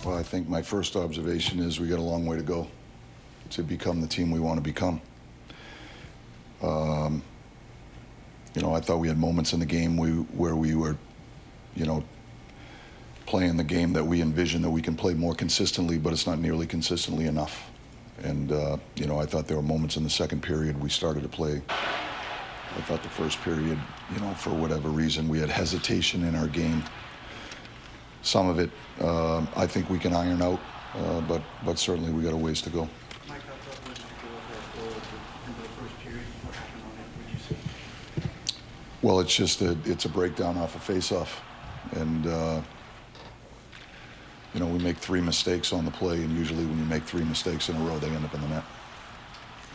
Well, I think my first observation is we got a long way to go to become the team we want to become. You know, I thought we had moments in the game where we were, you know, playing the game that we envision that we can play more consistently, but it's not nearly consistently enough. And, you know, I thought there were moments in the second period we started to play. I thought the first period, you know, for whatever reason, we had hesitation in our game. Some of it, I think we can iron out, but certainly we got a ways to go. Mike, how tough was it to go with that goal in the first period? What happened on that? What did you see? Well, it's a breakdown off a face-off, and you know, we make 3 mistakes on the play, and usually when you make 3 mistakes in a row, they end up in the net.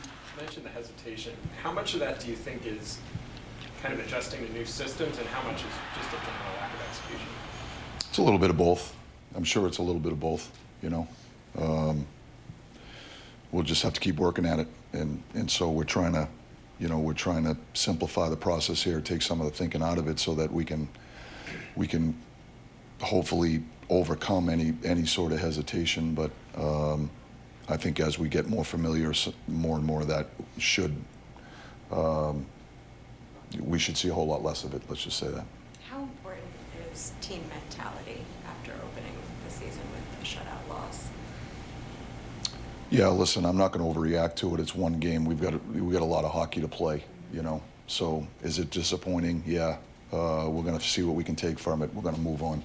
You mentioned the hesitation. How much of that do you think is kind of adjusting to new systems, and how much is just a general lack of execution? It's a little bit of both. I'm sure it's a little bit of both, you know. We'll just have to keep working at it, and so we're trying to simplify the process here, take some of the thinking out of it, so that we can hopefully overcome any sort of hesitation. But I think as we get more familiar, more and more of that we should see a whole lot less of it. Let's just say that. How important is team mentality after opening the season with a shutout loss? Yeah, listen, I'm not going to overreact to it. It's one game. We got a lot of hockey to play, you know. So is it disappointing? Yeah. We're going to see what we can take from it. We're going to move on.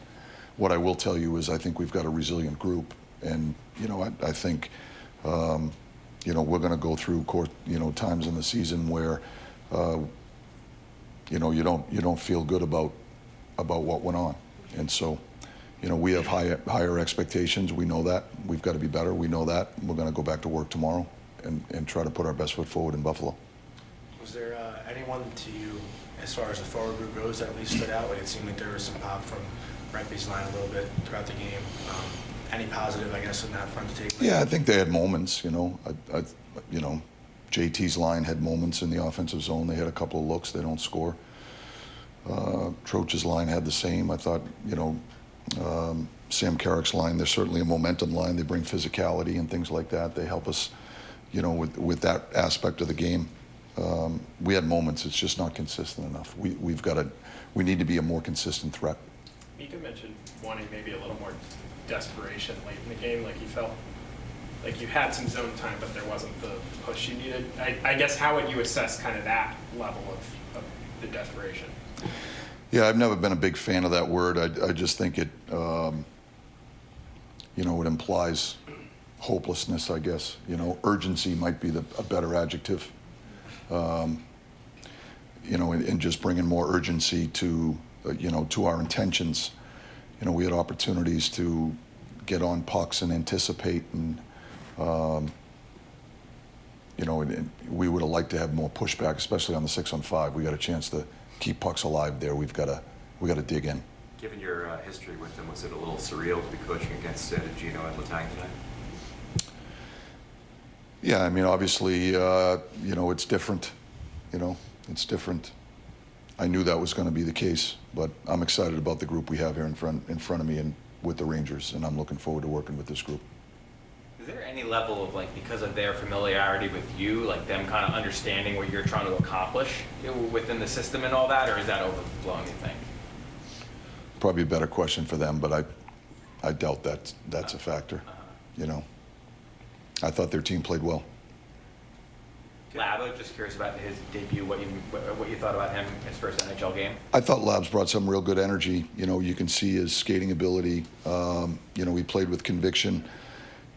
What I will tell you is I think we've got a resilient group, and you know, I think you know, we're going to go through times in the season where you know, you don't feel good about what went on, and so, you know, we have higher expectations. We know that we've got to be better. We know that we're going to go back to work tomorrow and try to put our best foot forward in Buffalo. Was there anyone to you, as far as the forward group goes, that at least stood out? Like, it seemed like there was some pop from Brentby's line a little bit throughout the game. Any positive, I guess, in that front to take? Yeah, I think they had moments. You know, you know, JT's line had moments in the offensive zone. They had a couple of looks. They don't score. Troch's line had the same. I thought, you know, Sam Carrick's line, they're certainly a momentum line. They bring physicality and things like that. They help us, you know, with that aspect of the game. We had moments. It's just not consistent enough. We need to be a more consistent threat. Mika mentioned wanting maybe a little more desperation late in the game, like you felt like you had some zone time, but there wasn't the push you needed. I guess how would you assess kind of that level of the desperation? Yeah, I've never been a big fan of that word. I just think it, you know, it implies hopelessness, I guess. You know, urgency might be a better adjective. You know, and just bringing more urgency to, you know, to our intentions. You know, we had opportunities to get on pucks and anticipate, and you know, and we would have liked to have more pushback, especially on the 6-on-5. We got a chance to keep pucks alive there. We got to dig in. Given your history with them, was it a little surreal to be coaching against Gino and Letang tonight? Yeah, I mean, obviously, you know, it's different. You know, it's different. I knew that was going to be the case, but I'm excited about the group we have here in front of me and with the Rangers, and I'm looking forward to working with this group. Is there any level of, like, because of their familiarity with you, like them kind of understanding what you're trying to accomplish within the system and all that, or is that overblown, you think? Probably a better question for them, but I doubt that's a factor. You know, I thought their team played well. Labo, just curious about his debut, what you thought about him, his first NHL game? I thought Labs brought some real good energy. You know, you can see his skating ability. You know, he played with conviction.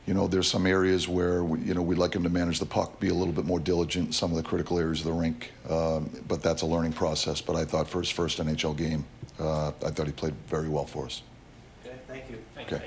You know, there's some areas where, you know, we'd like him to manage the puck, be a little bit more diligent in some of the critical areas of the rink. But that's a learning process. But I thought for his first NHL game, I thought he played very well for us. Okay, thank you. Okay.